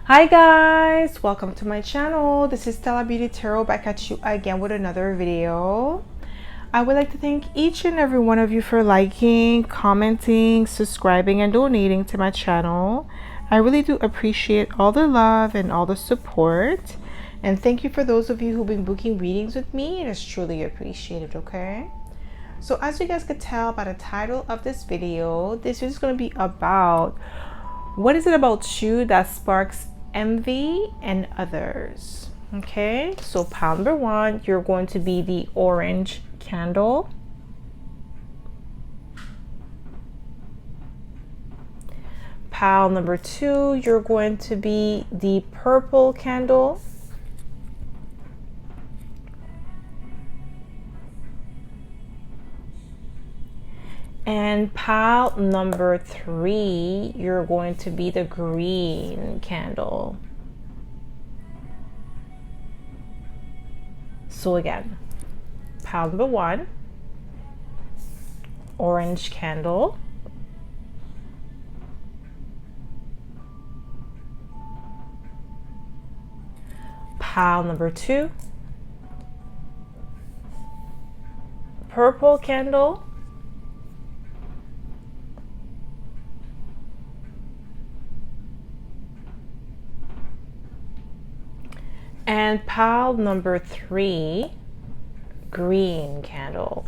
Hi guys, welcome to my channel. This is Stella Beauty Tarot back at you again with another video. I would like to thank each and every one of you for liking, commenting, subscribing, and donating to my channel. I really do appreciate all the love and all the support. And thank you for those of you who've been booking readings with me. It is truly appreciated, okay? So as you guys could tell by the title of this video, this is going to be about what is it about you that sparks envy and others. Okay, so pile number one, you're going to be the orange candle. Pile number two, you're going to be the purple candle. And pile number three, you're going to be the green candle. So again, pile number one, orange candle. Pile number two, purple candle. And pile number three, green candle.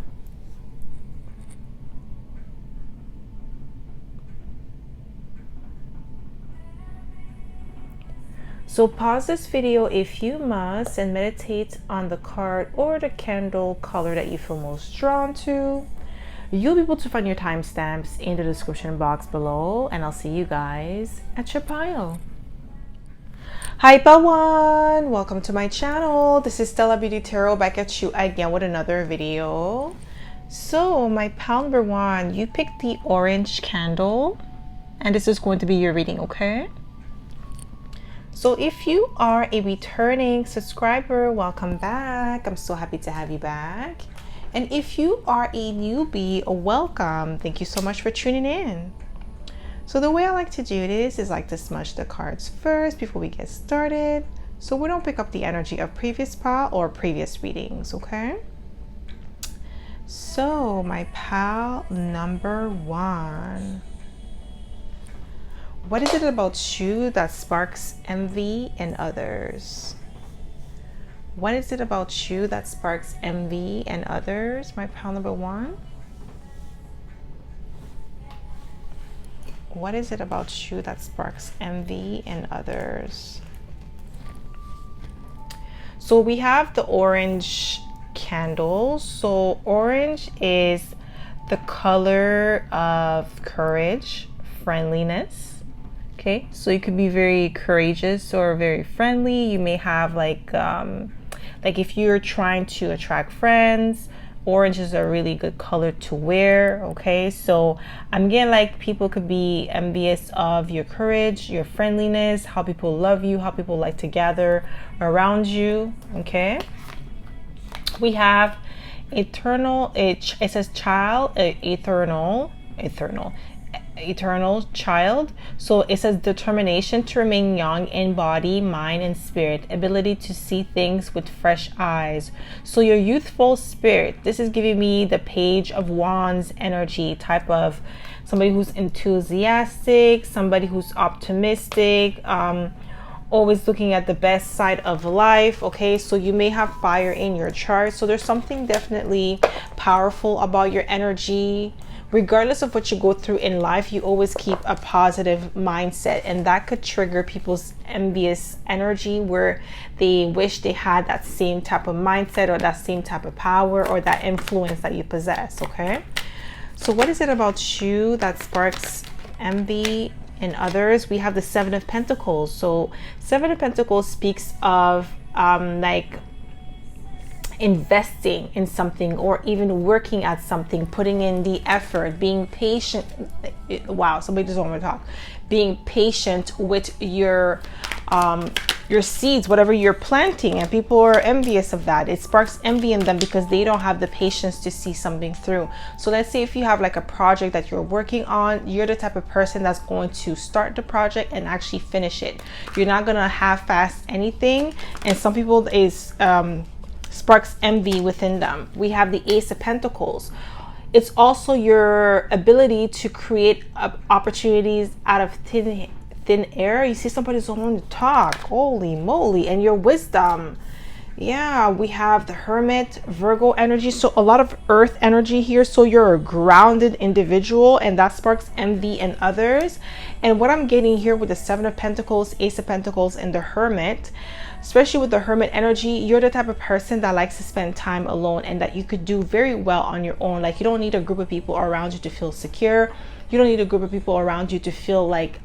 So pause this video if you must and meditate on the card or the candle color that you feel most drawn to. You'll be able to find your timestamps in the description box below, and I'll see you guys at your pile. Hi everyone, welcome to my channel. This is Stella Beauty Tarot back at you again with another video. So my pile number one, you picked the orange candle, and this is going to be your reading, okay? So if you are a returning subscriber, welcome back. I'm so happy to have you back. And if you are a newbie, welcome. Thank you so much for tuning in. So the way I like to do this is like to smudge the cards first before we get started, so we don't pick up the energy of previous pile or previous readings, okay? So my pile number one. What is it about you that sparks envy in others? What is it about you that sparks envy in others? My pile number one. What is it about you that sparks envy in others? So we have the orange candle. So orange is the color of courage, friendliness. Okay, so you could be very courageous or very friendly. You may have like if you're trying to attract friends, orange is a really good color to wear. Okay, so I'm getting like people could be envious of your courage, your friendliness, how people love you, how people like to gather around you. Okay, we have eternal, it says child, eternal child. So it says determination to remain young in body, mind, and spirit, ability to see things with fresh eyes. So your youthful spirit, this is giving me the Page of Wands energy, type of somebody who's enthusiastic, somebody who's optimistic, always looking at the best side of life. Okay, so you may have fire in your chart, so there's something definitely powerful about your energy. Regardless of what you go through in life, you always keep a positive mindset, and that could trigger people's envious energy where they wish they had that same type of mindset or that same type of power or that influence that you possess. Okay, so what is it about you that sparks envy in others? We have the Seven of Pentacles. So Seven of Pentacles speaks of like investing in something or even working at something, putting in the effort, being patient. Wow, somebody just want to talk. Being patient with your your seeds, whatever you're planting, and people are envious of that. It sparks envy in them because they don't have the patience to see something through. So let's say if you have like a project that you're working on, you're the type of person that's going to start the project and actually finish it. You're not gonna half-ass anything. And some people is sparks envy within them. We have the Ace of Pentacles. It's also your ability to create opportunities out of thin air. You see somebody's wanting to talk, holy moly, and your wisdom. Yeah, we have the Hermit, Virgo energy, so a lot of earth energy here. So you're a grounded individual, and that sparks envy in others. And what I'm getting here with the Seven of Pentacles, Ace of Pentacles, and the Hermit, especially with the Hermit energy, you're the type of person that likes to spend time alone, and that you could do very well on your own. Like, you don't need a group of people around you to feel secure. You don't need a group of people around you to feel like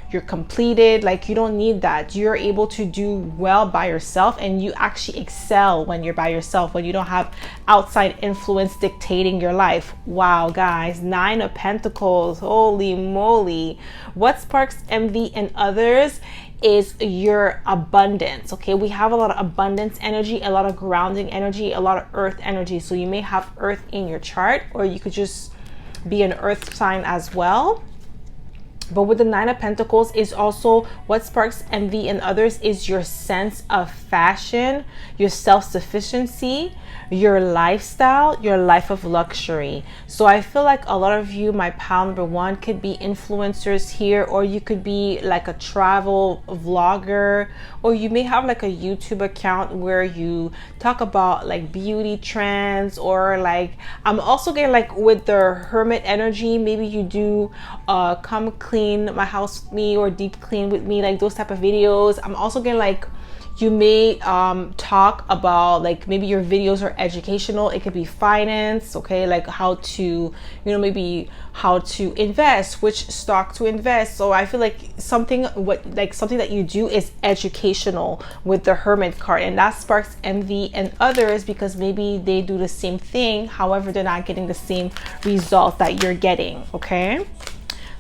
you're completed. Like, you don't need that. You're able to do well by yourself, and you actually excel when you're by yourself, when you don't have outside influence dictating your life. Wow, guys, Nine of Pentacles, holy moly. What sparks envy in others is your abundance. Okay, we have a lot of abundance energy, a lot of grounding energy, a lot of earth energy. So you may have earth in your chart, or you could just be an earth sign as well. But with the Nine of Pentacles is also what sparks envy in others is your sense of fashion, your self-sufficiency, your lifestyle, your life of luxury. So I feel like a lot of you, my pal number one, could be influencers here, or you could be like a travel vlogger, or you may have like a YouTube account where you talk about like beauty trends, or like I'm also getting like with the Hermit energy, maybe you do come clean my house with me or deep clean with me, like those type of videos. I'm also getting like you may talk about like maybe your videos are educational. It could be finance, okay, like how to, you know, maybe how to invest, which stock to invest. So I feel like something that you do is educational with the Hermit card, and that sparks envy in others because maybe they do the same thing, however they're not getting the same result that you're getting. Okay,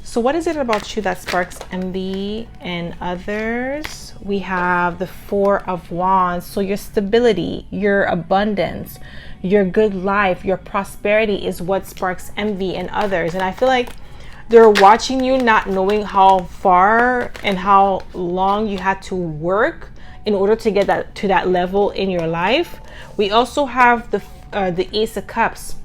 so what is it about you that sparks envy in others? We have the Four of Wands. So your stability, your abundance, your good life, your prosperity is what sparks envy in others. And I feel like they're watching you, not knowing how far and how long you had to work in order to get that to that level in your life. We also have the Ace of Cups.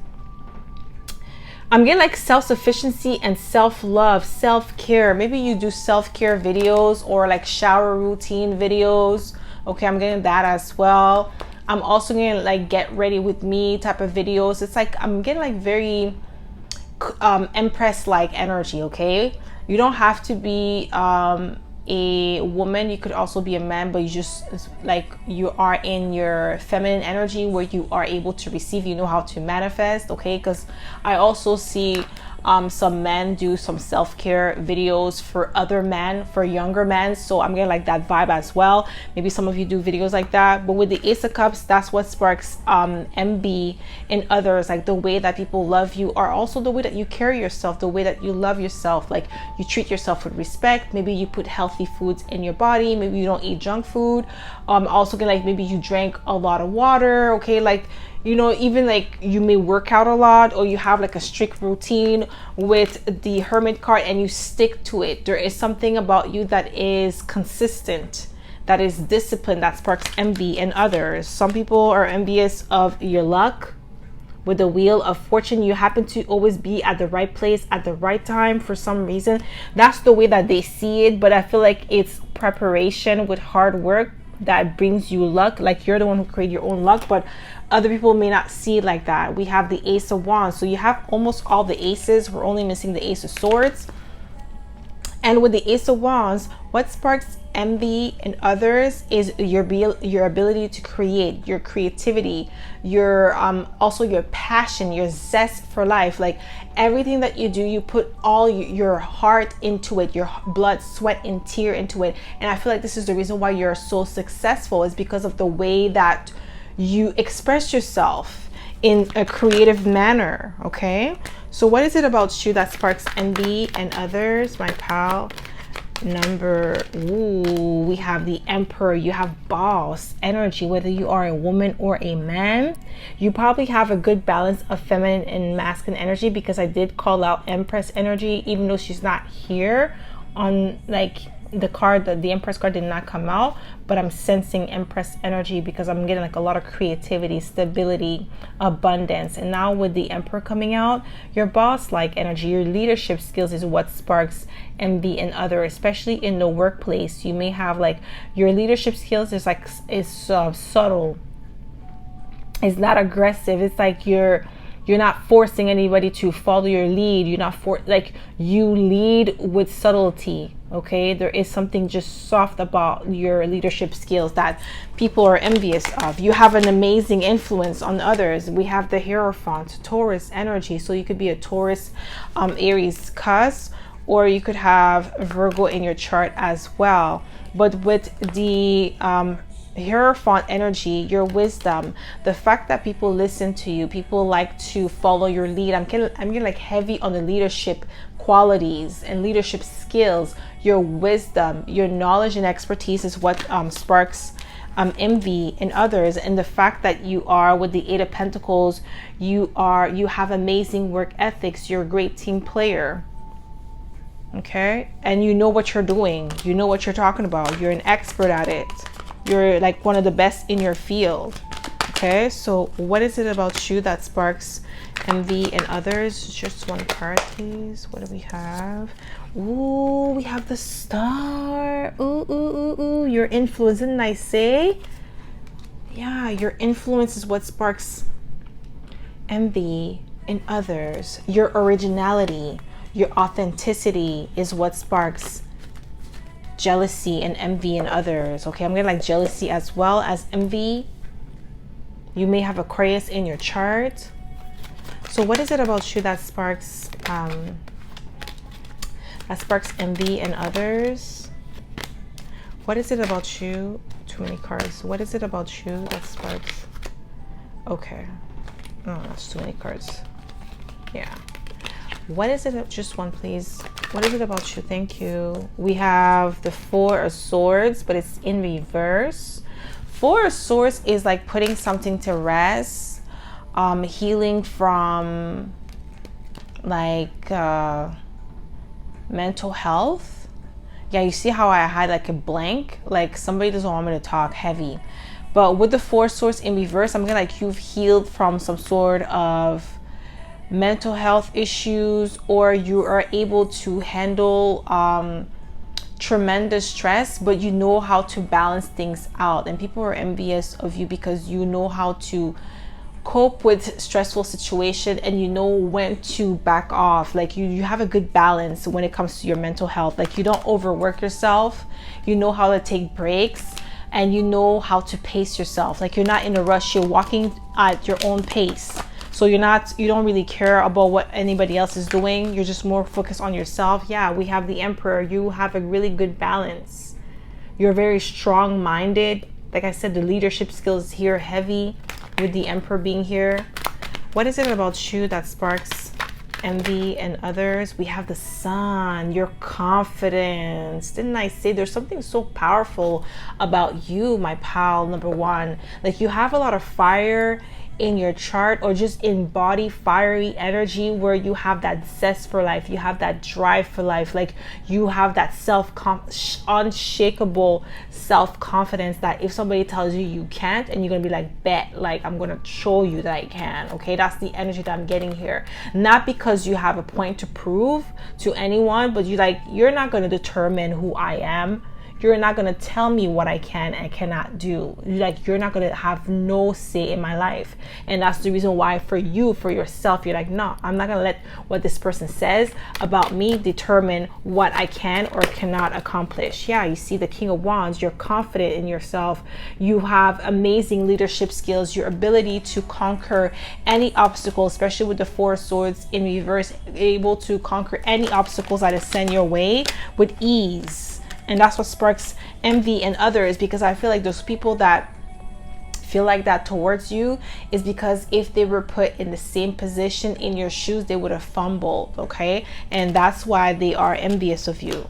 I'm getting like self-sufficiency and self-love, self-care. Maybe you do self-care videos or like shower routine videos. Okay, I'm getting that as well. I'm also getting like get ready with me type of videos. It's like I'm getting like very Empress-like energy. Okay, you don't have to be a woman, you could also be a man, but you just like you are in your feminine energy where you are able to receive, you know how to manifest. Okay, because I also see some men do some self-care videos for other men, for younger men, so I'm getting like that vibe as well. Maybe some of you do videos like that. But with the Ace of Cups, that's what sparks envy in others, like the way that people love you, or also the way that you carry yourself, the way that you love yourself, like you treat yourself with respect. Maybe you put healthy foods in your body, maybe you don't eat junk food. Also getting like maybe you drank a lot of water. Okay, like, you know, even like you may work out a lot, or you have like a strict routine with the Hermit card and you stick to it. There is something about you that is consistent, that is disciplined, that sparks envy in others. Some people are envious of your luck. With the Wheel of Fortune, you happen to always be at the right place at the right time for some reason. That's the way that they see it, but I feel like it's preparation with hard work that brings you luck. Like you're the one who created your own luck, but other people may not see it like that. We have the Ace of Wands. So you have almost all the aces. We're only missing the Ace of Swords. And with the Ace of Wands, what sparks envy in others is your ability to create, your creativity, your also your passion, your zest for life. Like everything that you do, you put all your heart into it, your blood, sweat, and tear into it. And I feel like this is the reason why you're so successful, is because of the way that you express yourself in a creative manner. Okay, so what is it about you that sparks envy and others, my pal number? Ooh, we have the Emperor. You have boss energy, whether you are a woman or a man. You probably have a good balance of feminine and masculine energy, because I did call out Empress energy, even though she's not here on like the card. The Empress card did not come out, but I'm sensing Empress energy because I'm getting like a lot of creativity, stability, abundance. And now with the Emperor coming out, your boss like energy, your leadership skills is what sparks envy in others, especially in the workplace. You may have like your leadership skills is like subtle. It's not aggressive. It's like you're not forcing anybody to follow your lead. You're not like you lead with subtlety. Okay, there is something just soft about your leadership skills that people are envious of. You have an amazing influence on others. We have the Hierophant, Taurus energy. So you could be a Taurus, Aries cusp, or you could have Virgo in your chart as well. But with the Hierophant energy, your wisdom, the fact that people listen to you, people like to follow your lead. I'm getting like heavy on the leadership qualities and leadership skills. Your wisdom, your knowledge and expertise is what sparks envy in others. And the fact that you are with the Eight of Pentacles, you have amazing work ethics. You're a great team player. Okay, and you know what you're doing. You know what you're talking about. You're an expert at it. You're like one of the best in your field. Okay, so what is it about you that sparks envy in others? Just one card, please. What do we have? Ooh, we have the Star. Ooh, ooh, ooh, ooh. Your influence, didn't I say? Yeah, your influence is what sparks envy in others. Your originality, your authenticity is what sparks jealousy and envy in others. Okay, I'm getting like jealousy as well as envy. You may have Aquarius in your chart. So what is it about you that sparks envy in others? What is it about you? Too many cards. What is it about you that sparks? Okay. Oh, that's too many cards. Yeah. What is it? Just one, please. What is it about you? Thank you. We have the Four of Swords, but it's in reverse. Four of Swords is like putting something to rest, healing from like mental health. Yeah, you see how I had like a blank? Like somebody doesn't want me to talk heavy. But with the Four of Swords in reverse, I'm gonna like you've healed from some sort of mental health issues, or you are able to handle tremendous stress, but you know how to balance things out. And people are envious of you because you know how to cope with stressful situation, and you know when to back off. Like you have a good balance when it comes to your mental health. Like you don't overwork yourself. You know how to take breaks, and you know how to pace yourself. Like you're not in a rush. You're walking at your own pace. So you don't really care about what anybody else is doing. You're just more focused on yourself. Yeah, we have the Emperor. You have a really good balance. You're very strong-minded. Like I said, the leadership skills here heavy with the Emperor being here. What is it about you that sparks envy in others? We have the Sun, your confidence. Didn't I say there's something so powerful about you, my pal, number one? Like you have a lot of fire in your chart, or just in body, fiery energy, where you have that zest for life, you have that drive for life, like you have that unshakable self-confidence that if somebody tells you you can't, and you're gonna be like, bet, like I'm gonna show you that I can. Okay, that's the energy that I'm getting here. Not because you have a point to prove to anyone, but you're not gonna determine who I am. You're not going to tell me what I can and cannot do. Like, you're not going to have no say in my life. And that's the reason why for you, for yourself, you're like, no, I'm not going to let what this person says about me determine what I can or cannot accomplish. Yeah, you see the King of Wands. You're confident in yourself. You have amazing leadership skills. Your ability to conquer any obstacle, especially with the Four of Swords in reverse, able to conquer any obstacles that is sent your way with ease. And that's what sparks envy in others, because I feel like those people that feel like that towards you is because if they were put in the same position in your shoes, they would have fumbled. Okay, and that's why they are envious of you.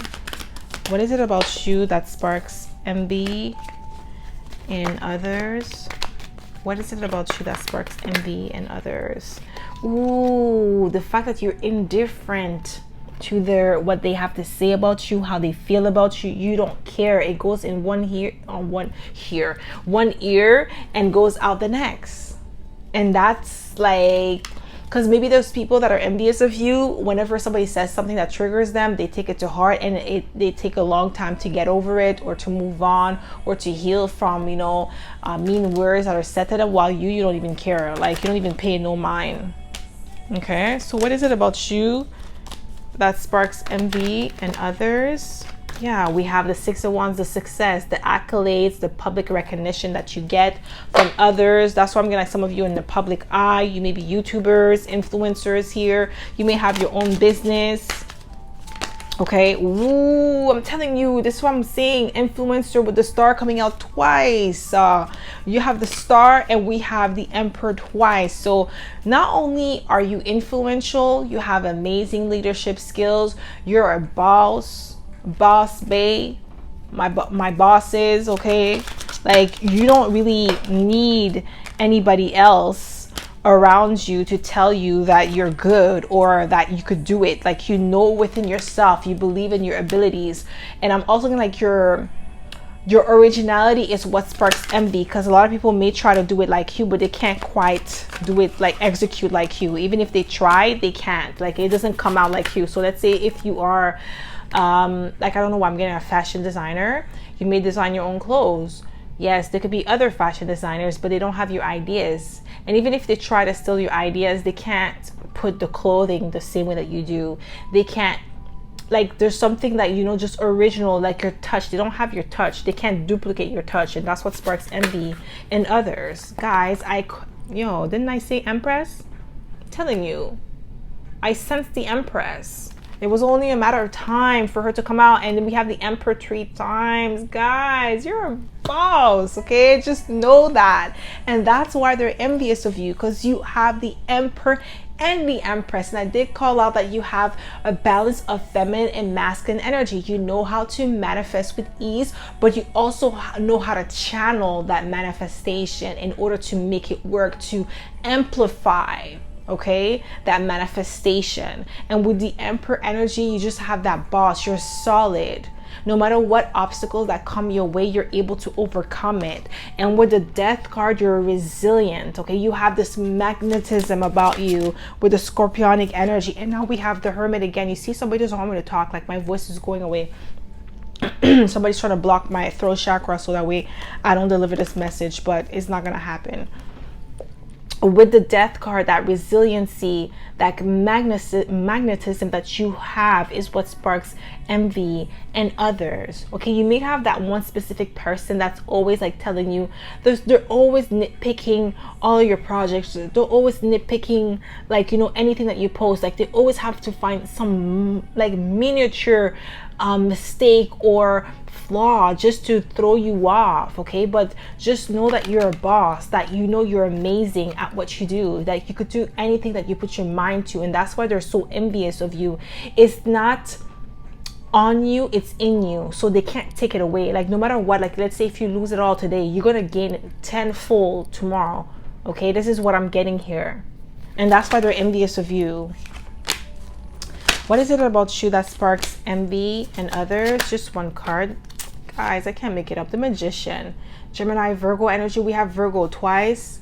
What is it about you that sparks envy in others? What is it about you that sparks envy in others? Ooh, the fact that you're indifferent to what they have to say about you, how they feel about you. You don't care. It goes in one ear and goes out the next. And that's like, because maybe there's people that are envious of you. Whenever somebody says something that triggers them, they take it to heart, and they take a long time to get over it, or to move on, or to heal from, mean words that are said to them, while you don't even care. Like, you don't even pay no mind. Okay, so what is it about you that sparks envy in others? Yeah, we have the Six of Wands, the success, the accolades, the public recognition that you get from others. That's why I'm getting some of you in the public eye. You may be YouTubers, influencers here. You may have your own business. Okay, ooh, I'm telling you, this is what I'm saying. Influencer with the star coming out twice. You have the star and we have the emperor twice. So not only are you influential, you have amazing leadership skills. You're a boss bae. My bosses, okay? Like, you don't really need anybody else around you to tell you that you're good or that you could do it. Like, within yourself, you believe in your abilities. And I'm also gonna, like, your originality is what sparks envy, because a lot of people may try to do it like you, but they can't quite do it, like execute like you. Even if they try, they can't. Like, it doesn't come out like you. So let's say if you are like, I don't know why I'm getting a fashion designer, you may design your own clothes. Yes, there could be other fashion designers, but they don't have your ideas. And even if they try to steal your ideas, they can't put the clothing the same way that you do. They can't, like, there's something that, just original, like your touch. They don't have your touch. They can't duplicate your touch. And that's what sparks envy in others. Guys, didn't I say Empress? I'm telling you, I sensed the Empress. It was only a matter of time for her to come out, and then we have the Emperor 3 times. Guys, you're a boss, okay? Just know that. And that's why they're envious of you, because you have the Emperor and the Empress. And I did call out that you have a balance of feminine and masculine energy. You know how to manifest with ease, but you also know how to channel that manifestation in order to make it work, to amplify, okay, that manifestation. And with the Emperor energy, you just have that boss. You're solid. No matter what obstacles that come your way, you're able to overcome it. And with the Death card, you're resilient, okay? You have this magnetism about you with the Scorpionic energy. And now we have the Hermit again. You see, somebody doesn't want me to talk, like my voice is going away. Somebody's trying to block my throat chakra so that way I don't deliver this message, but it's not gonna happen. With the Death card, that resiliency, that magnetism that you have is what sparks envy in others. Okay, you may have that one specific person that's always like telling you, they're always nitpicking all your projects. They're always nitpicking, like, anything that you post. Like, they always have to find some like miniature mistake or flaw just to throw you off, okay? But just know that you're a boss, that you're amazing at what you do, that you could do anything that you put your mind to. And that's why they're so envious of you. It's not on you, it's in you, so they can't take it away. Like, no matter what, like, let's say if you lose it all today, you're gonna gain it tenfold tomorrow, okay? This is what I'm getting here. And that's why they're envious of you. What is it about you that sparks envy in others? Just one card. Guys, I can't make it up. The Magician. Gemini, Virgo energy. We have Virgo twice.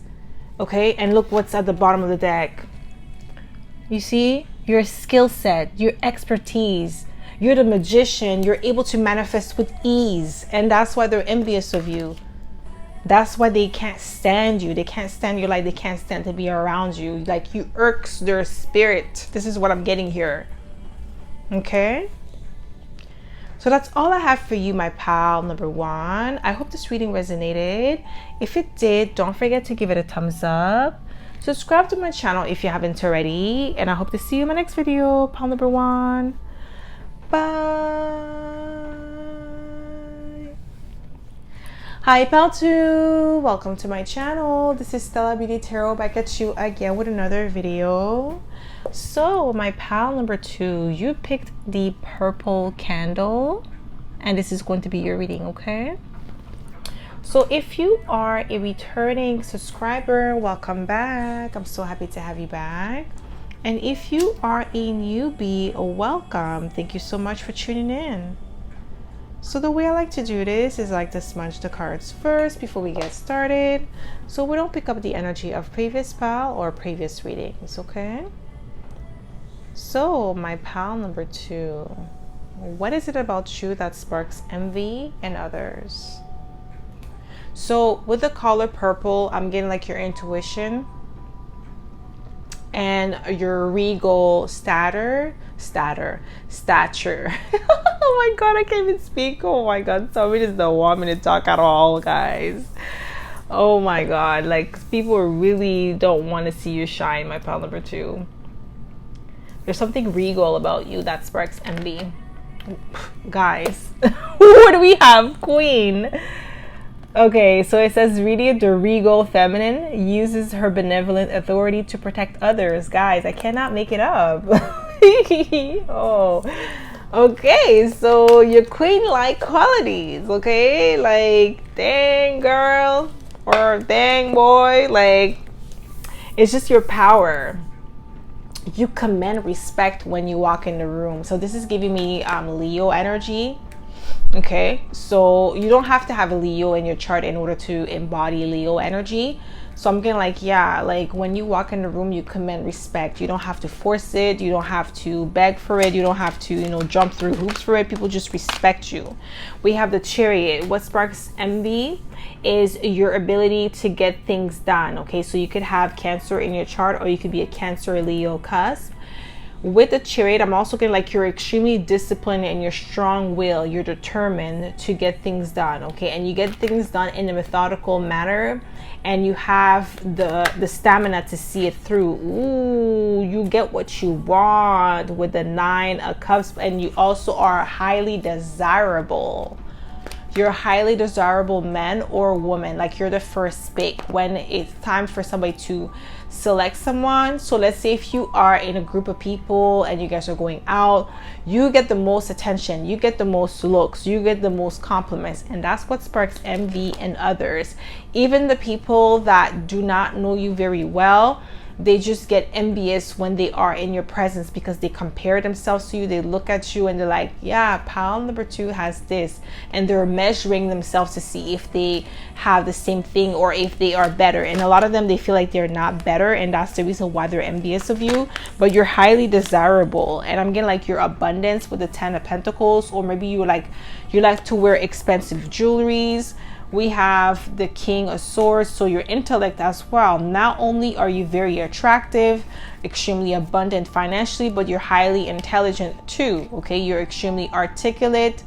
Okay, and look what's at the bottom of the deck. You see? Your skill set, your expertise. You're the Magician. You're able to manifest with ease. And that's why they're envious of you. That's why they can't stand you. They can't stand your light. They can't stand to be around you. Like, you irks their spirit. This is what I'm getting here. Okay, so that's all I have for you, my pal number one. I hope this reading resonated. If it did, don't forget to give it a thumbs up. Subscribe to my channel if you haven't already, and I hope to see you in my next video, pal number one. Bye. Hi, pal two. Welcome to my channel. This is Stella Beauty Tarot, back at you again with another video. So my pal number two, you picked the purple candle. and this is going to be your reading, okay? So if you are a returning subscriber, welcome back. I'm so happy to have you back. And if you are a newbie, welcome. Thank you so much for tuning in. So the way I like to do this is I like to smudge the cards first before we get started, so we don't pick up the energy of previous pile or previous readings, okay? So my pile number 2, what is it about you that sparks envy in others? So with the color purple, I'm getting like your intuition and your regal stature. Oh my god, I can't even speak. Oh my god, somebody just don't want me to talk at all, guys. Oh my god, like people really don't want to see you shine, my pile number 2. There's something regal about you that sparks envy. Guys, what do we have? Queen. Okay, so it says really the regal feminine uses her benevolent authority to protect others. Guys, I cannot make it up. Oh, okay, so your queen-like qualities, okay? Like, dang girl or dang boy, like, it's just your power. You command respect when you walk in the room. So this is giving me Leo energy. Okay, so you don't have to have a Leo in your chart in order to embody Leo energy. So I'm getting like, yeah, like when you walk in the room, you command respect. You don't have to force it. You don't have to beg for it. You don't have to, you know, jump through hoops for it. People just respect you. We have the Chariot. What sparks envy is your ability to get things done. Okay, so you could have Cancer in your chart, or you could be a Cancer Leo cusp. With the Chariot, I'm also getting like you're extremely disciplined and you're strong will. You're determined to get things done, okay? And you get things done in a methodical manner, and you have the stamina to see it through. Ooh, you get what you want with the 9 of Cups, and you also are highly desirable. You're a highly desirable man or woman. Like you're the first pick when it's time for somebody to select someone. So let's say if you are in a group of people and you guys are going out, you get the most attention, you get the most looks, you get the most compliments, and that's what sparks envy in others. Even the people that do not know you very well, they just get envious when they are in your presence because they compare themselves to you. They look at you and they're like, yeah, pile number 2 has this, and they're measuring themselves to see if they have the same thing or if they are better. And a lot of them, they feel like they're not better, and that's the reason why they're envious of you. But you're highly desirable, and I'm getting like your abundance with the 10 of Pentacles, or maybe you like to wear expensive jewelries. We have the King of Swords, so your intellect as well. Not only are you very attractive, extremely abundant financially, but you're highly intelligent too, okay? You're extremely articulate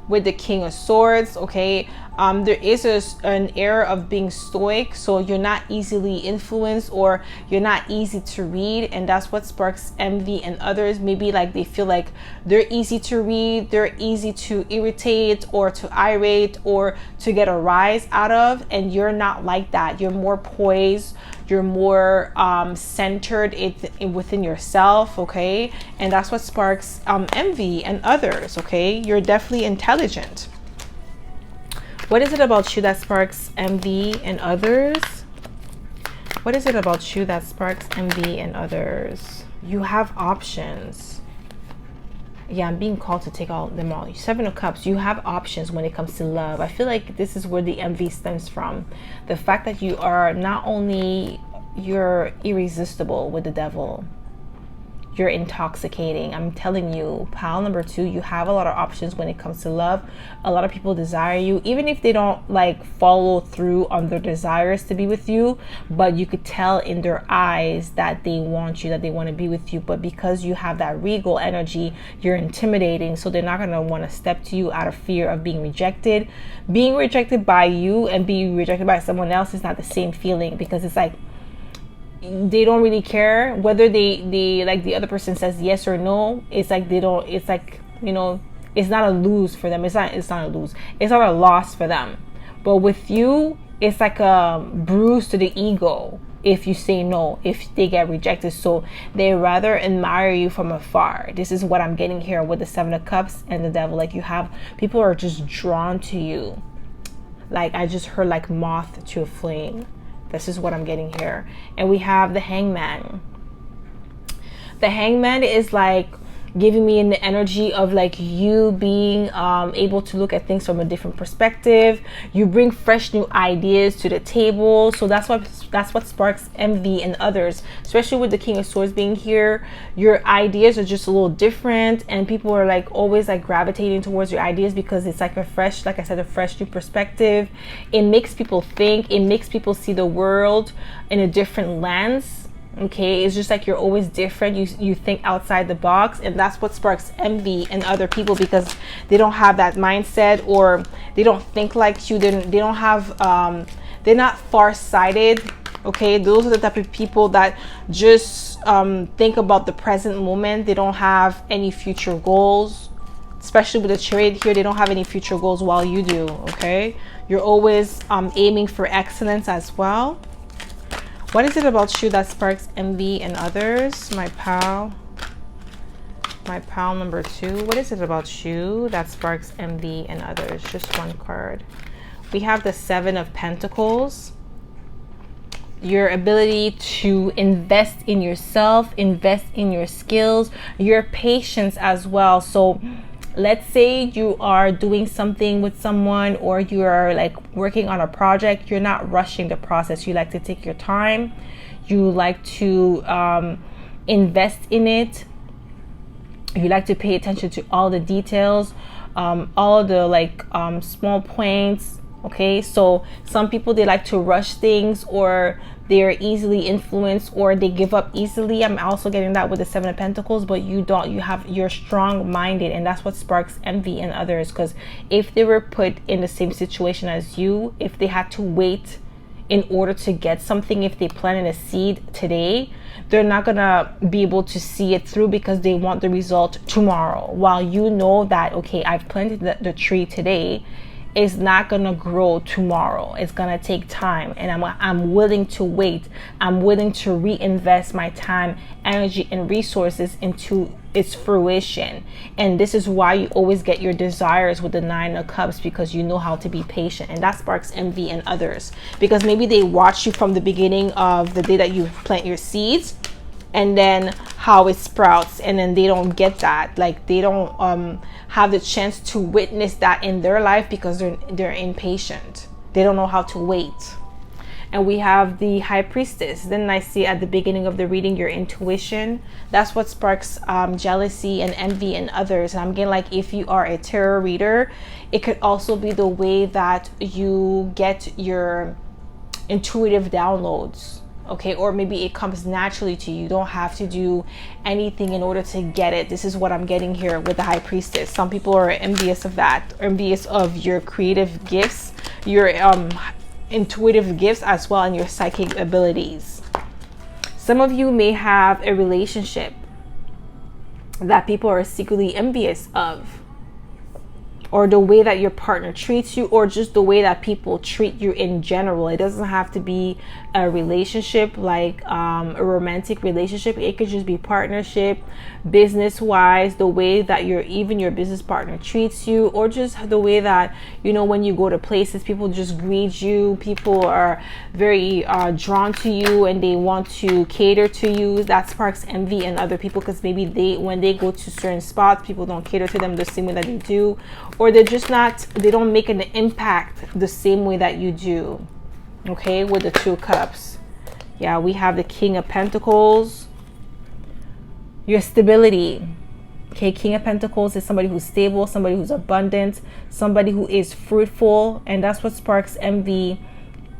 with the King of Swords, okay? There is an air of being stoic, so you're not easily influenced or you're not easy to read, and that's what sparks envy in others. Maybe like they feel like they're easy to read, they're easy to irritate or to irate or to get a rise out of, and you're not like that. You're more poised, you're more centered within yourself, okay? And that's what sparks envy in others, okay? You're definitely intelligent. What is it about you that sparks envy in others? What is it about you that sparks envy in others? You have options. Yeah, I'm being called to take all them all. 7 of Cups, you have options when it comes to love. I feel like this is where the envy stems from. The fact that you are not only, you're irresistible with the devil, you're intoxicating. I'm telling you, pile number 2, you have a lot of options when it comes to love. A lot of people desire you, even if they don't like follow through on their desires to be with you, but you could tell in their eyes that they want you, that they want to be with you. But because you have that regal energy, you're intimidating, so they're not going to want to step to you out of fear of being rejected. Being rejected by you and being rejected by someone else is not the same feeling, because it's like they don't really care whether they like the other person says yes or no. It's like they don't, it's like, you know, it's not a lose for them. It's not a lose, it's not a loss for them. But with you, it's like a bruise to the ego. if you say no, if they get rejected. So they rather admire you from afar. This is what I'm getting here with the Seven of Cups and the Devil. Like, you have people are just drawn to you. Like, I just heard like moth to a flame. This is what I'm getting here. And we have the Hangman. The Hangman is like giving me the energy of like you being able to look at things from a different perspective. You bring fresh new ideas to the table. So that's what sparks envy in others, especially with the King of Swords being here. Your ideas are just a little different, and people are like always like gravitating towards your ideas because it's like a fresh, like I said, a fresh new perspective. It makes people think. It makes people see the world in a different lens. Okay, it's just like you're always different. You think outside the box, and that's what sparks envy in other people, because they don't have that mindset, or they don't think like you. They don't have they're not far-sighted. Okay, those are the type of people that just think about the present moment. They don't have any future goals, especially with the Chariot here. They don't have any future goals while you do. Okay, you're always aiming for excellence as well. What is it about you that sparks envy in others? My pal number 2. What is it about you that sparks envy in others? Just one card. We have the Seven of Pentacles. Your ability to invest in yourself, invest in your skills, your patience as well. So let's say you are doing something with someone, or you are like working on a project. You're not rushing the process. You like to take your time. You like to invest in it. You like to pay attention to all the details, all the like small points. Okay, so some people, they like to rush things, or they're easily influenced, or they give up easily. I'm also getting that with the Seven of Pentacles, but you don't. You're strong-minded, and that's what sparks envy in others. Because if they were put in the same situation as you, if they had to wait in order to get something, if they planted a seed today, they're not gonna be able to see it through because they want the result tomorrow. While you know that, okay, I've planted the tree today, it's not gonna grow tomorrow. It's gonna take time, and I'm willing to wait. I'm willing to reinvest my time, energy, and resources into its fruition. And this is why you always get your desires with the Nine of Cups, because you know how to be patient. And that sparks envy in others, because maybe they watch you from the beginning of the day that you plant your seeds, and then how it sprouts, and then they don't get that. Like, they don't have the chance to witness that in their life because they're impatient. They don't know how to wait. And we have the High Priestess. Then I see at the beginning of the reading your intuition. That's what sparks jealousy and envy in others. And I'm getting like, if you are a tarot reader, it could also be the way that you get your intuitive downloads. Okay, or maybe it comes naturally to you. You don't have to do anything in order to get it. This is what I'm getting here with the High Priestess. Some people are envious of that, envious of your creative gifts, your intuitive gifts as well, and your psychic abilities. Some of you may have a relationship that people are secretly envious of, or the way that your partner treats you, or just the way that people treat you in general. It doesn't have to be a relationship, like a romantic relationship. It could just be partnership, business wise, the way that even your business partner treats you, or just the way that, you know, when you go to places, people just greet you. People are very drawn to you, and they want to cater to you. That sparks envy in other people, because maybe when they go to certain spots, people don't cater to them the same way that they do, or they don't make an impact the same way that you do. Okay, with the Two of Cups. Yeah, we have the King of Pentacles. Your stability. Okay, King of Pentacles is somebody who's stable, somebody who's abundant, somebody who is fruitful, and that's what sparks envy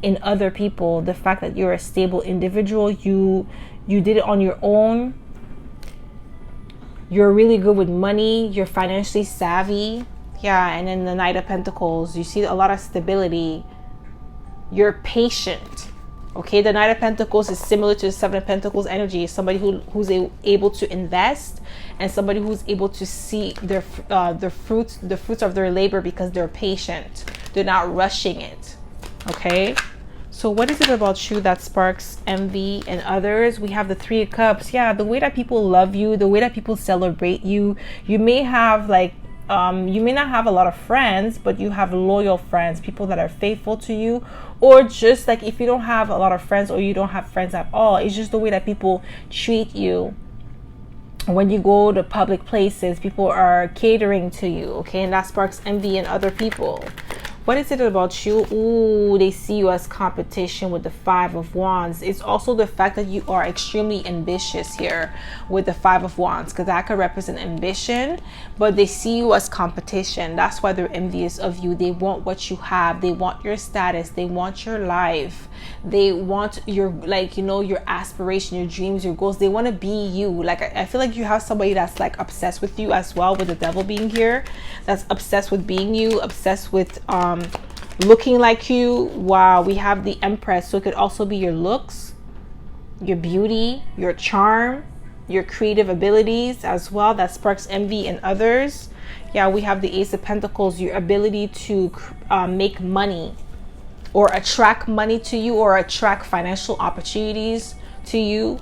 in other people. The fact that you're a stable individual, you did it on your own. You're really good with money. You're financially savvy. Yeah, and then the Knight of Pentacles, you see a lot of stability. You're patient. Okay, the Knight of Pentacles is similar to the Seven of Pentacles energy. Somebody who's able to invest, and somebody who's able to see the fruits of their labor, because they're patient. They're not rushing it. Okay, So what is it about you that sparks envy in others? We have the Three of Cups. Yeah, the way that people love you, the way that people celebrate you. You may have like you may not have a lot of friends, but you have loyal friends, people that are faithful to you. Or just like if you don't have a lot of friends or you don't have friends at all, it's just the way that people treat you. When you go to public places, people are catering to you, okay? And that sparks envy in other people. What is it about you? Ooh, they see you as competition with the Five of Wands. It's also the fact that you are extremely ambitious here with the Five of Wands, because that could represent ambition, but they see you as competition. That's why they're envious of you. They want what you have. They want your status. They want your life. They want your, like, you know, your aspiration, your dreams, your goals. They want to be you. Like, I feel like you have somebody that's like obsessed with you as well, with the Devil being here. That's obsessed with being you, obsessed with looking like you. Wow, we have the Empress. So it could also be your looks, your beauty, your charm, your creative abilities as well. That sparks envy in others. Yeah, we have the Ace of Pentacles, your ability to make money or attract money to you, or attract financial opportunities to you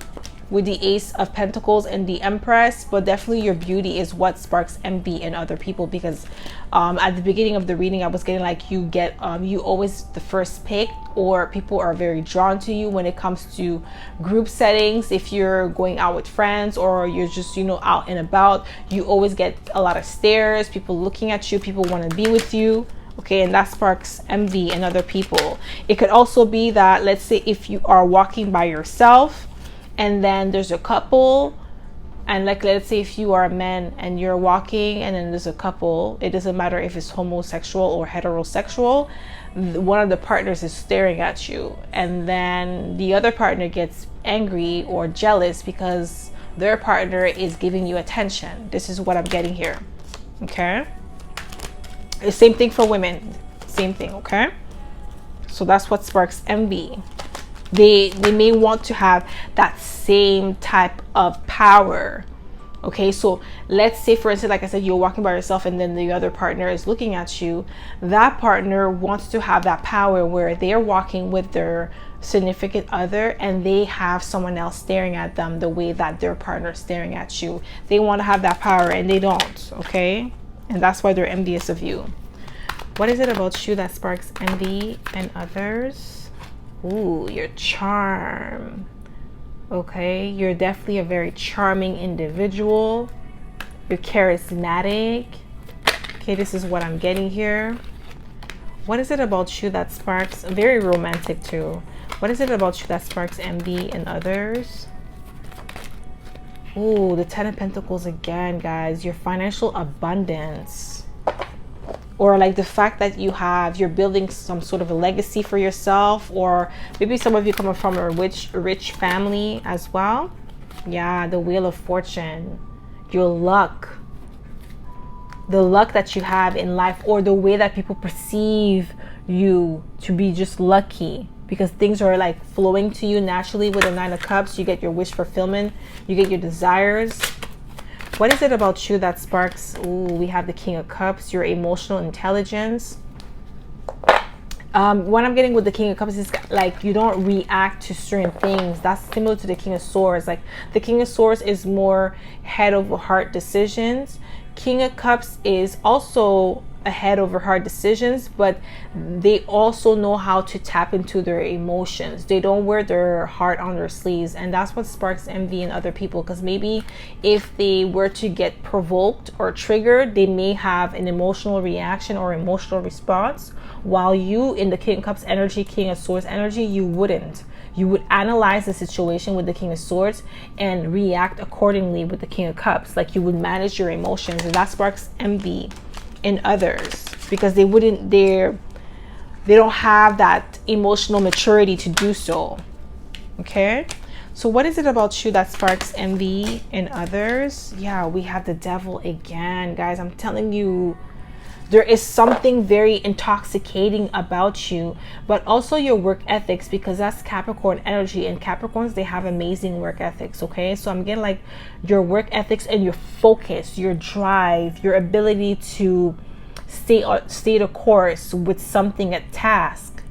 with the Ace of Pentacles and the Empress. But definitely your beauty is what sparks envy in other people, because at the beginning of the reading I was getting like you get you always the first pick, or people are very drawn to you when it comes to group settings. If you're going out with friends or you're just, you know, out and about, you always get a lot of stares, people looking at you, people want to be with you. Okay, and that sparks envy in other people. It could also be that, let's say if you are walking by yourself and then there's a couple, and like let's say if you are a man and you're walking and then there's a couple, it doesn't matter if it's homosexual or heterosexual, one of the partners is staring at you, and then the other partner gets angry or jealous because their partner is giving you attention. This is what I'm getting here. Okay, the same thing for women, same thing. Okay, so that's what sparks envy. They may want to have that same type of power. Okay, so let's say for instance, like I said, you're walking by yourself and then the other partner is looking at you. That partner wants to have that power where they're walking with their significant other and they have someone else staring at them the way that their partner is staring at you. They want to have that power and they don't. Okay, and that's why they're envious of you. What is it about you that sparks envy in others? Ooh, your charm. Okay, you're definitely a very charming individual. You're charismatic. Okay, this is what I'm getting here. What is it about you that sparks, very romantic too. What is it about you that sparks envy in others? Ooh, the Ten of Pentacles again, guys. Your financial abundance. Or like the fact that you're building some sort of a legacy for yourself, or maybe some of you coming from a rich family as well. Yeah, the Wheel of Fortune, your luck, the luck that you have in life, or the way that people perceive you to be just lucky because things are like flowing to you naturally. With the Nine of Cups, you get your wish fulfillment, you get your desires. What is it about you that sparks? Ooh, we have the King of Cups, your emotional intelligence. What I'm getting with the King of Cups is like you don't react to certain things. That's similar to the King of Swords. Like the King of Swords is more head over heart decisions. King of Cups is also a head over heart decisions, but they also know how to tap into their emotions. They don't wear their heart on their sleeves, and that's what sparks envy in other people. Because maybe if they were to get provoked or triggered, they may have an emotional reaction or emotional response, while you in the King of Cups energy, King of Swords energy, you wouldn't. You would analyze the situation with the King of Swords and react accordingly with the King of Cups. Like you would manage your emotions, and that sparks envy in others because they don't have that emotional maturity to do so. Okay, so what is it about you that sparks envy in others? Yeah, we have the Devil again, guys. I'm telling you, there is something very intoxicating about you, but also your work ethics, because that's Capricorn energy, and Capricorns, they have amazing work ethics. Okay, so I'm getting like your work ethics and your focus, your drive, your ability to stay the course with something, a task.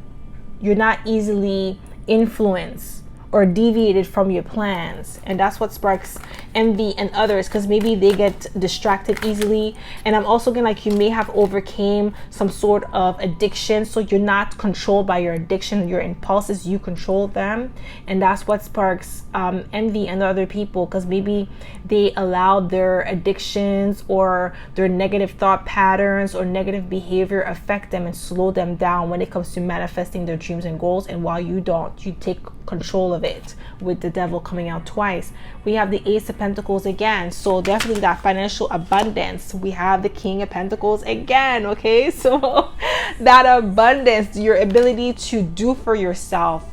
you're not easily influenced or deviated from your plans. And that's what sparks envy and others, because maybe they get distracted easily. And I'm also getting like you may have overcame some sort of addiction, so you're not controlled by your addiction, your impulses, you control them. And that's what sparks envy and other people, because maybe they allowed their addictions or their negative thought patterns or negative behavior affect them and slow them down when it comes to manifesting their dreams and goals. And while you don't, you take control of it, with the devil coming out twice. We have the Ace of Pentacles again, so definitely that financial abundance. We have the King of Pentacles again. Okay, so that abundance, your ability to do for yourself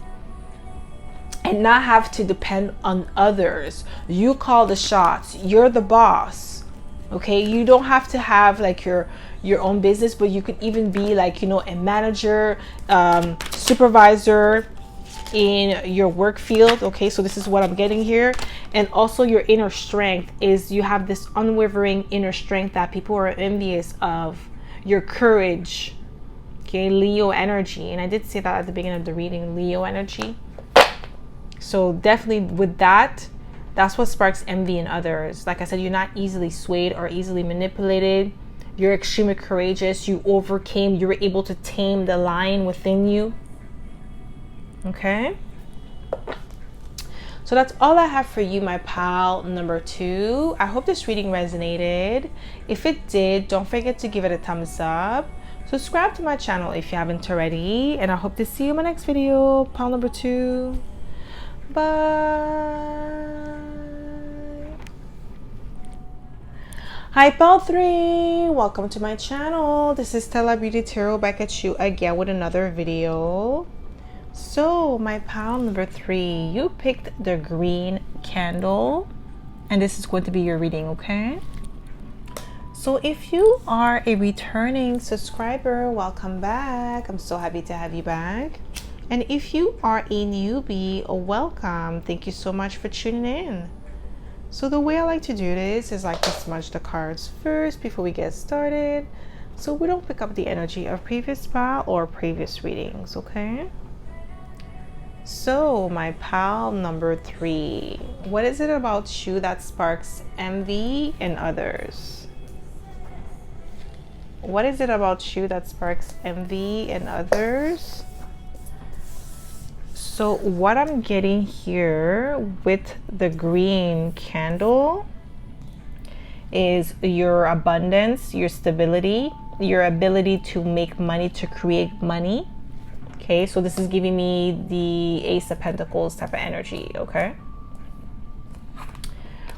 and not have to depend on others. You call the shots, you're the boss. Okay, you don't have to have like your own business, but you could even be like, you know, a manager, supervisor in your work field. Okay, so this is what I'm getting here. And also your inner strength is, you have this unwavering inner strength that people are envious of. Your courage. Okay, Leo energy. And I did say that at the beginning of the reading, Leo energy. So definitely with that, that's what sparks envy in others. Like I said, you're not easily swayed or easily manipulated. You're extremely courageous. You overcame, you were able to tame the lion within you. Okay, so that's all I have for you, my pal number 2. I hope this reading resonated. If it did, don't forget to give it a thumbs up. Subscribe to my channel if you haven't already, and I hope to see you in my next video, pal number 2. Bye. Hi pal 3, welcome to my channel. This is Stella Beauty Tarot back at you again with another video. So my pal number 3, you picked the green candle, and this is going to be your reading. Okay, so if you are a returning subscriber, welcome back. I'm so happy to have you back. And if you are a newbie, welcome. Thank you so much for tuning in. So the way I like to do this is like to smudge the cards first before we get started, so we don't pick up the energy of previous pal or previous readings. Okay, so my pal number 3, what is it about you that sparks envy in others? What is it about you that sparks envy in others? So what I'm getting here with the green candle is your abundance, your stability, your ability to make money, to create money. Okay, so this is giving me the Ace of Pentacles type of energy. Okay,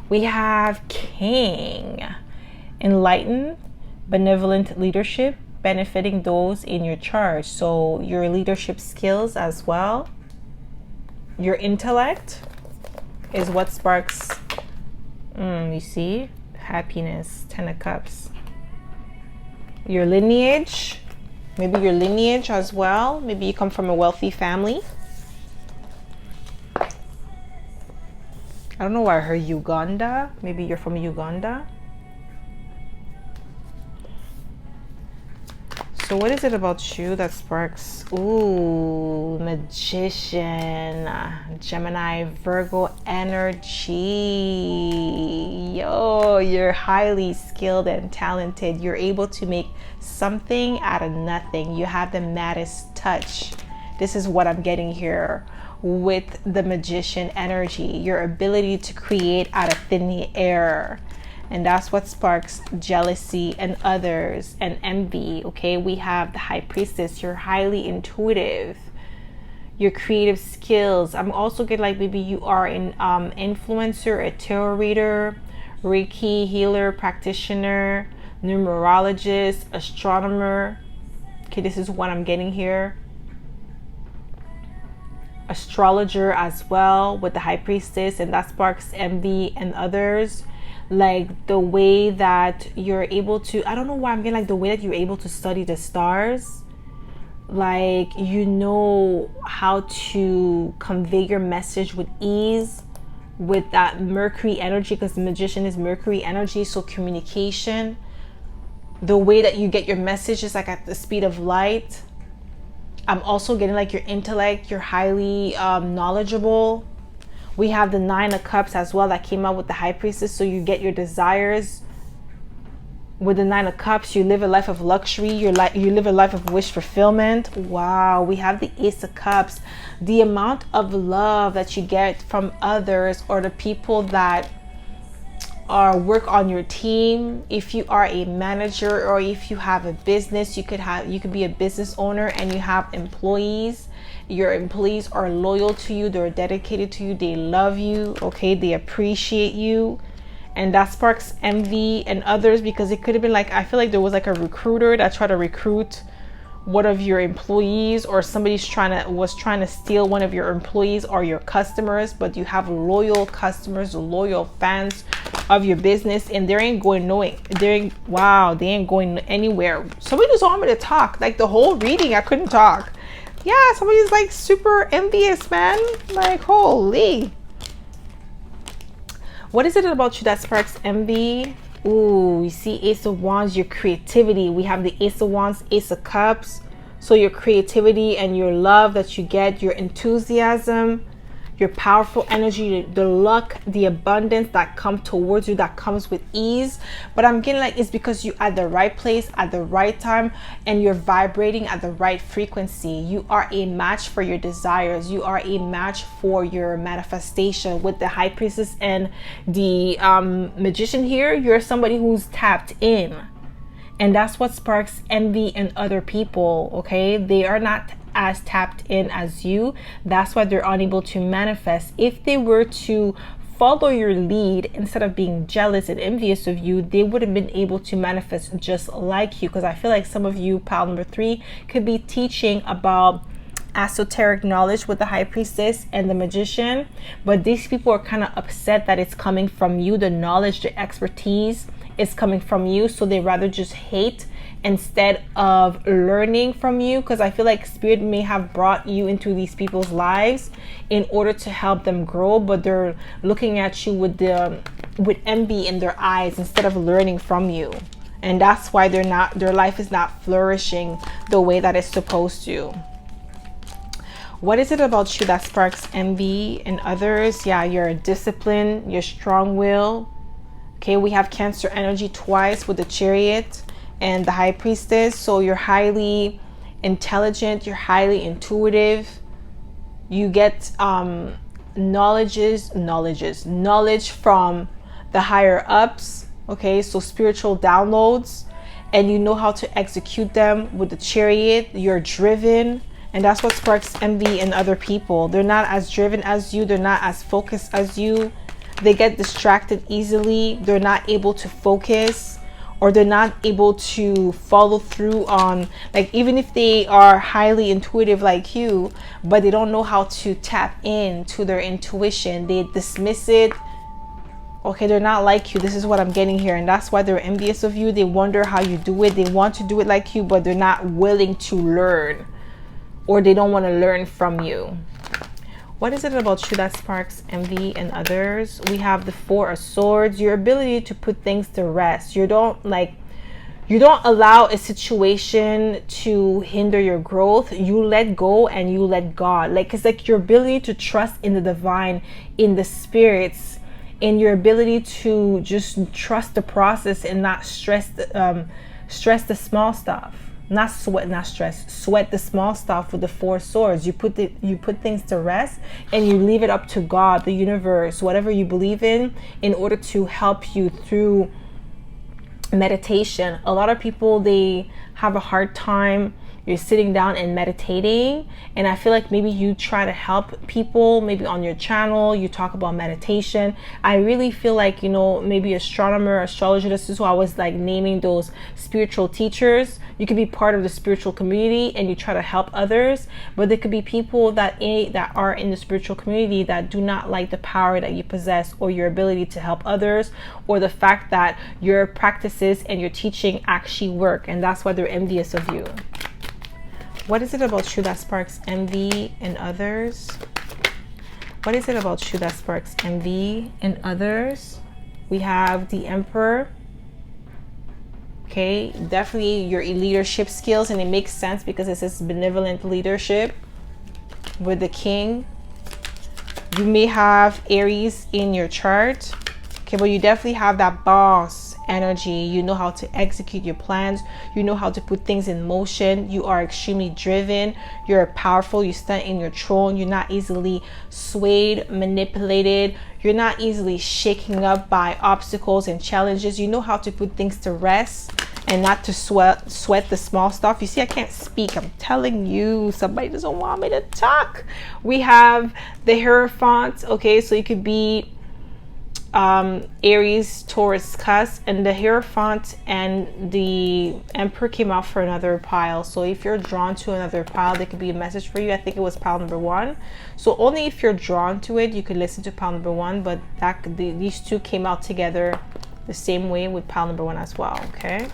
we have King, enlightened, benevolent leadership, benefiting those in your charge. So your leadership skills as well. Your intellect is what sparks, you see, happiness, 10 of Cups. Your lineage, maybe your lineage as well. Maybe you come from a wealthy family. I don't know why I heard Uganda. Maybe you're from Uganda. So what is it about you that sparks, ooh, Magician, Gemini, Virgo energy. Yo, you're highly skilled and talented. You're able to make something out of nothing. You have the maddest touch. This is what I'm getting here with the Magician energy. Your ability to create out of thin air. And that's what sparks jealousy and others and envy. Okay, we have the High Priestess. You're highly intuitive. Your creative skills. I'm also getting like maybe you are an influencer, a tarot reader, Reiki healer, practitioner, numerologist, astronomer. Okay, this is what I'm getting here. Astrologer as well with the High Priestess, and that sparks envy and others. Like the way that you're able to, I don't know why I'm getting like the way that you're able to study the stars. Like, you know how to convey your message with ease with that Mercury energy, because the Magician is Mercury energy. So communication, the way that you get your message is like at the speed of light. I'm also getting like your intellect, you're highly knowledgeable. We have the 9 of Cups as well that came out with the High Priestess. So you get your desires. With the 9 of Cups, you live a life of luxury. You live a life of wish fulfillment. Wow. We have the Ace of Cups. The amount of love that you get from others or the people that work on your team. If you are a manager or if you have a business, you could be a business owner and you have employees. Your employees are loyal to you, they're dedicated to you, they love you, okay, they appreciate you. And that sparks envy and others, because it could have been like, I feel like there was like a recruiter that tried to recruit one of your employees, or somebody's was trying to steal one of your employees or your customers. But you have loyal customers, loyal fans of your business, and they ain't going anywhere. Somebody just want me to talk like the whole reading. I couldn't talk. Yeah, somebody's like super envious, man. Like, holy. What is it about you that sparks envy? Ooh, you see Ace of Wands, your creativity. We have the Ace of Wands, Ace of Cups. So your creativity and your love that you get, your enthusiasm, your powerful energy, the luck, the abundance that comes towards you, that comes with ease. But I'm getting like it's because you're at the right place at the right time and you're vibrating at the right frequency. You are a match for your desires. You are a match for your manifestation. With the High Priestess and the Magician here, you're somebody who's tapped in. And that's what sparks envy in other people, okay? They are not as tapped in as you. That's why they're unable to manifest. If they were to follow your lead instead of being jealous and envious of you, they would have been able to manifest just like you. Because I feel like some of you, pile number 3, could be teaching about esoteric knowledge with the High Priestess and the Magician, but these people are kind of upset that it's coming from you. The knowledge, the expertise is coming from you, so they rather just hate instead of learning from you. Because I feel like Spirit may have brought you into these people's lives in order to help them grow, but they're looking at you with envy in their eyes instead of learning from you. And that's why their life is not flourishing the way that it's supposed to. What is it about you that sparks envy in others? Yeah, you're disciplined, you're strong-willed. Okay, we have Cancer energy twice with the Chariot and the High Priestess. So you're highly intelligent, you're highly intuitive. You get knowledge from the higher ups. Okay, so spiritual downloads, and you know how to execute them with the Chariot. You're driven. And that's what sparks envy in other people. They're not as driven as you. They're not as focused as you. They get distracted easily. They're not able to focus, or they're not able to follow through on, like, even if they are highly intuitive like you, but they don't know how to tap into their intuition. They dismiss it. Okay, they're not like you. This is what I'm getting here. And that's why they're envious of you. They wonder how you do it. They want to do it like you, but they're not willing to learn. Or they don't want to learn from you. What is it about you that sparks envy in others? We have the 4 of Swords. Your ability to put things to rest. You don't allow a situation to hinder your growth. You let go and you let God. Like, it's like your ability to trust in the divine, in the spirits, in your ability to just trust the process and not stress the small stuff. Not stress, sweat the small stuff with the 4 swords. You put things to rest and you leave it up to God, the universe, whatever you believe in order to help you through meditation. A lot of people, they have a hard time. You're sitting down and meditating, and I feel like maybe you try to help people, maybe on your channel you talk about meditation. I really feel like, maybe astronomer, astrologer, this is why I was like naming those spiritual teachers. You could be part of the spiritual community and you try to help others, but there could be people that are in the spiritual community that do not like the power that you possess, or your ability to help others, or the fact that your practices and your teaching actually work, and that's why they're envious of you. What is it about you that sparks envy in others? What is it about you that sparks envy in others? We have the Emperor. Okay, definitely your leadership skills, and it makes sense because it says benevolent leadership with the king. You may have Aries in your chart. Okay, but you definitely have that boss energy. You know how to execute your plans. You know how to put things in motion. You are extremely driven. You're powerful. You stand in your throne. You're not easily swayed, manipulated. You're not easily shaken up by obstacles and challenges. You know how to put things to rest and not to sweat the small stuff. You see, I can't speak. I'm telling you, somebody doesn't want me to talk. We have the Hierophant. Okay, so you could be Aries, Taurus, cusp, and the Hierophant and the Emperor came out for another pile. So if you're drawn to another pile, there could be a message for you. I think it was pile number 1. So only if you're drawn to it, you could listen to pile number 1, but these two came out together the same way with pile number 1 as well. Okay,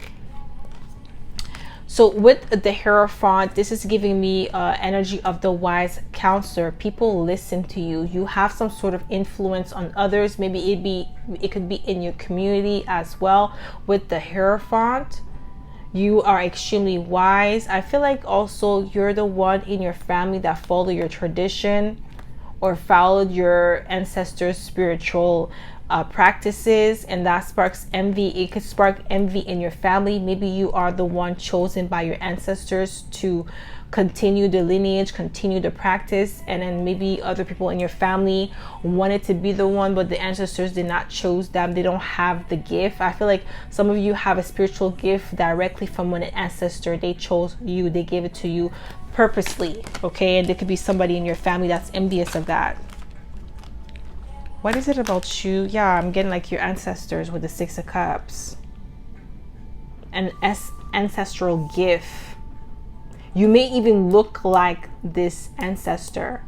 so with the Hierophant, this is giving me energy of the wise counselor. People listen to you. You have some sort of influence on others. Maybe it could be in your community as well. With the Hierophant, you are extremely wise. I feel like also you're the one in your family that followed your tradition or followed your ancestors' spiritual practices, and that sparks envy. It could spark envy in your family. Maybe you are the one chosen by your ancestors to continue the lineage, continue the practice, and then maybe other people in your family wanted to be the one, but the ancestors did not choose them. They don't have the gift. I feel like some of you have a spiritual gift directly from an ancestor. They chose you, they gave it to you purposely. Okay, and there could be somebody in your family that's envious of that. What is it about you? Yeah, I'm getting like your ancestors with the 6 of Cups. An ancestral gift. You may even look like this ancestor.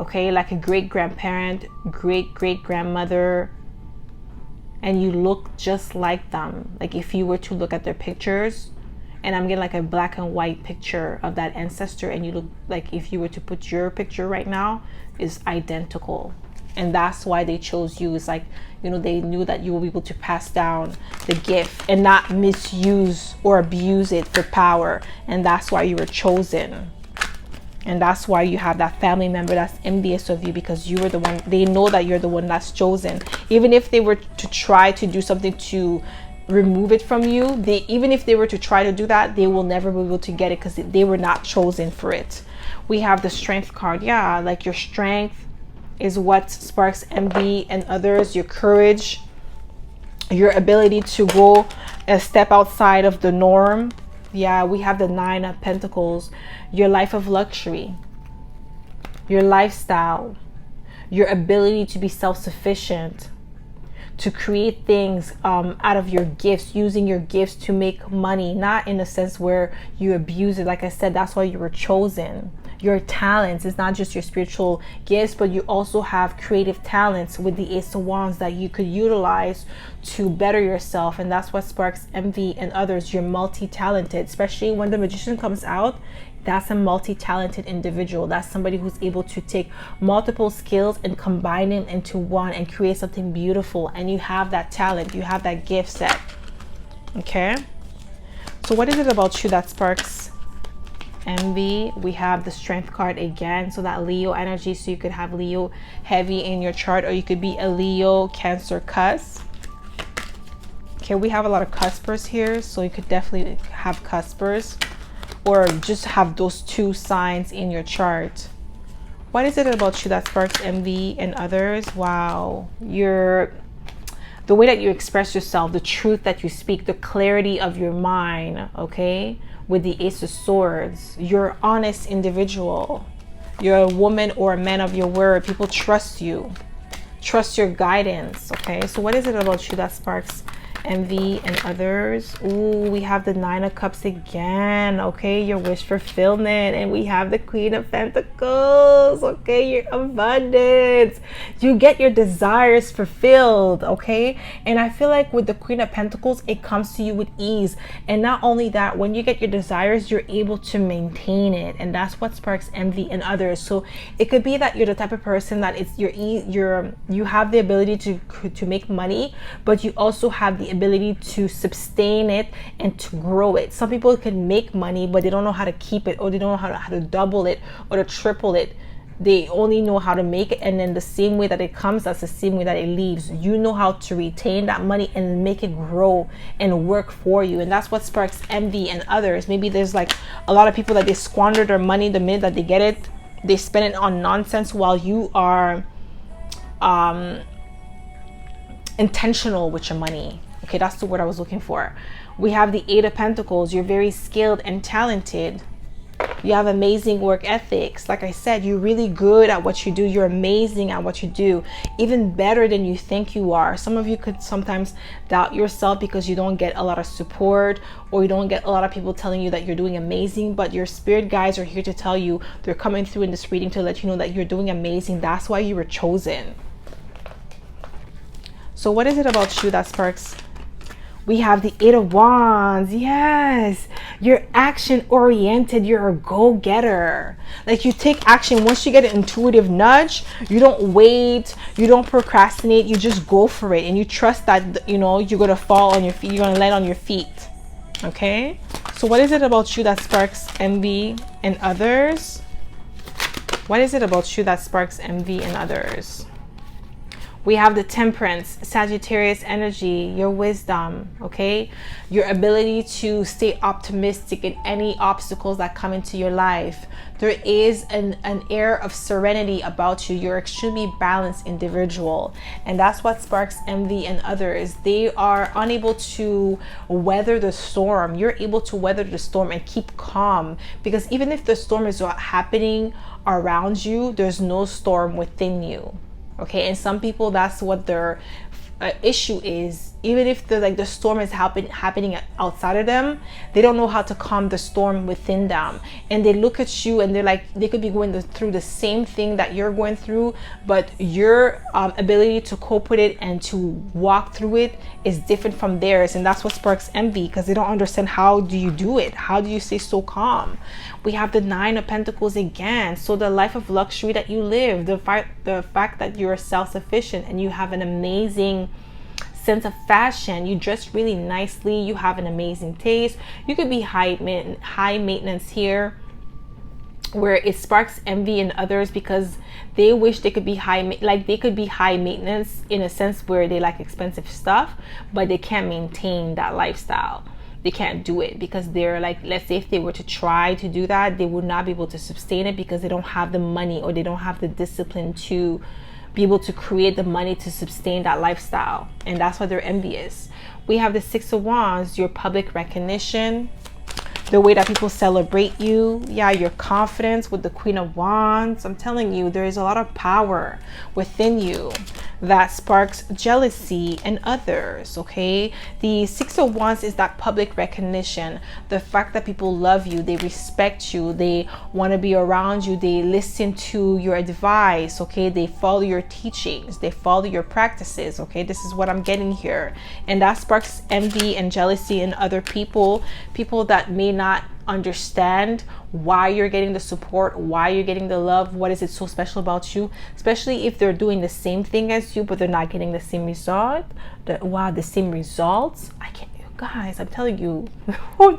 Okay, like a great-grandparent, great-great-grandmother. And you look just like them. Like if you were to look at their pictures, and I'm getting like a black and white picture of that ancestor, and you look like if you were to put your picture right now, is identical. And that's why they chose you. It's like, you know, they knew that you will be able to pass down the gift and not misuse or abuse it for power. And that's why you were chosen. And that's why you have that family member that's envious of you, because you were the one. They know that you're the one that's chosen. Even if they were to try to do something to remove it from you, even if they were to try to do that, they will never be able to get it because they were not chosen for it. We have the Strength card. Yeah, like your strength is what sparks envy and others. Your courage, your ability to go a step outside of the norm. Yeah, we have the 9 of Pentacles. Your life of luxury, your lifestyle, your ability to be self-sufficient, to create things out of your gifts, using your gifts to make money, not in a sense where you abuse it. Like I said, that's why you were chosen. Your talents is not just your spiritual gifts, but you also have creative talents with the Ace of Wands that you could utilize to better yourself. And that's what sparks envy and others. You're multi-talented, especially when the Magician comes out. That's a multi-talented individual. That's somebody who's able to take multiple skills and combine them into one and create something beautiful. And you have that talent, you have that gift set. Okay, so what is it about you that sparks envy? We have the Strength card again, so that Leo energy. So you could have Leo heavy in your chart, or you could be a Leo, Cancer, cusp. Okay, we have a lot of cuspers here, so you could definitely have cuspers, or just have those 2 signs in your chart. What is it about you that sparks envy and others? Wow, the way that you express yourself, the truth that you speak, the clarity of your mind. Okay, with the Ace of Swords, you're an honest individual. You're a woman or a man of your word. People trust you, trust your guidance. Okay, so what is it about you that sparks envy and others? Ooh, we have the 9 of Cups again. Okay, your wish fulfillment. And we have the Queen of Pentacles. Okay, your abundance. You get your desires fulfilled. Okay, and I feel like with the Queen of Pentacles, it comes to you with ease. And not only that, when you get your desires, you're able to maintain it, and that's what sparks envy in others. So it could be that you're the type of person that you have the ability to make money, but you also have the ability to sustain it and to grow it. Some people can make money, but they don't know how to keep it, or they don't know how to double it or to triple it. They only know how to make it, and then the same way that it comes, that's the same way that it leaves. You know how to retain that money and make it grow and work for you. And that's what sparks envy in others. Maybe there's like a lot of people that they squander their money the minute that they get it. They spend it on nonsense, while you are intentional with your money. Okay, that's the word I was looking for. We have the Eight of Pentacles. You're very skilled and talented. You have amazing work ethics. Like I said, you're really good at what you do. You're amazing at what you do, even better than you think you are. Some of you could sometimes doubt yourself because you don't get a lot of support, or you don't get a lot of people telling you that you're doing amazing. But your spirit guides are here to tell you, they're coming through in this reading to let you know that you're doing amazing. That's why you were chosen. So what is it about you that sparks? We have the Eight of Wands. Yes, you're action oriented. You're a go-getter. Like, you take action. Once you get an intuitive nudge, you don't wait, you don't procrastinate, you just go for it, and you trust that, you know, you're gonna fall on your feet, you're gonna land on your feet. Okay, so what is it about you that sparks envy in others? What is it about you that sparks envy in others? We have the Temperance, Sagittarius energy, your wisdom, okay? Your ability to stay optimistic in any obstacles that come into your life. There is an air of serenity about you. You're extremely balanced individual. And that's what sparks envy in others. They are unable to weather the storm. You're able to weather the storm and keep calm. Because even if the storm is happening around you, there's no storm within you. Okay, and some people, that's what their issue is. Even if the storm is happening outside of them, they don't know how to calm the storm within them. And they look at you and they're like, they could be going through the same thing that you're going through, but your ability to cope with it and to walk through it is different from theirs. And that's what sparks envy, because they don't understand, how do you do it? How do you stay so calm? We have the Nine of Pentacles again. So the life of luxury that you live, the fact that you're self-sufficient and you have an amazing sense of fashion, you dress really nicely, you have an amazing taste. You could be high maintenance here, where it sparks envy in others because they wish they could be high maintenance in a sense where they like expensive stuff, but they can't maintain that lifestyle. They can't do it because they're like, let's say if they were to try to do that, they would not be able to sustain it because they don't have the money, or they don't have the discipline to be able to create the money to sustain that lifestyle. And that's why they're envious. We have the Six of Wands, your public recognition, the way that people celebrate you. Yeah, your confidence with the Queen of Wands. I'm telling you, there is a lot of power within you that sparks jealousy in others. Okay, the Six of Wands is that public recognition, the fact that people love you, they respect you, they want to be around you, they listen to your advice. Okay, they follow your teachings, they follow your practices. Okay, this is what I'm getting here. And that sparks envy and jealousy in other people that may not understand why you're getting the support, why you're getting the love, what is it so special about you, especially if they're doing the same thing as you but they're not getting the same result. The same results. I can't, guys, I'm telling you, the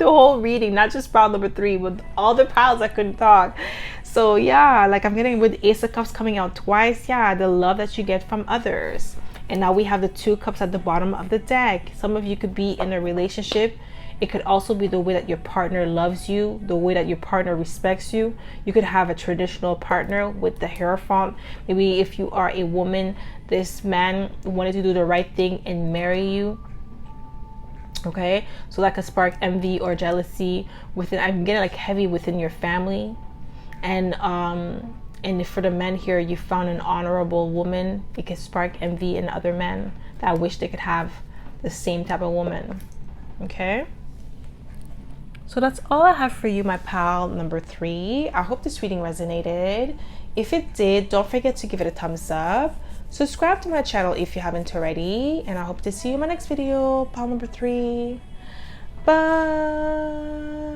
whole reading, not just pile number 3, but all the piles, I couldn't talk. So yeah, like I'm getting with Ace of Cups coming out twice. Yeah, the love that you get from others. And now we have the Two Cups at the bottom of the deck. Some of you could be in a relationship. It could also be the way that your partner loves you, the way that your partner respects you. You could have a traditional partner with the Hierophant. Maybe if you are a woman, this man wanted to do the right thing and marry you. Okay, so that could spark envy or jealousy within. I'm getting like heavy within your family. And for the men here, you found an honorable woman. It could spark envy in other men that wish they could have the same type of woman. Okay, so that's all I have for you, my pal number 3. I hope this reading resonated. If it did, don't forget to give it a thumbs up. Subscribe to my channel if you haven't already, and I hope to see you in my next video, pal number 3. Bye.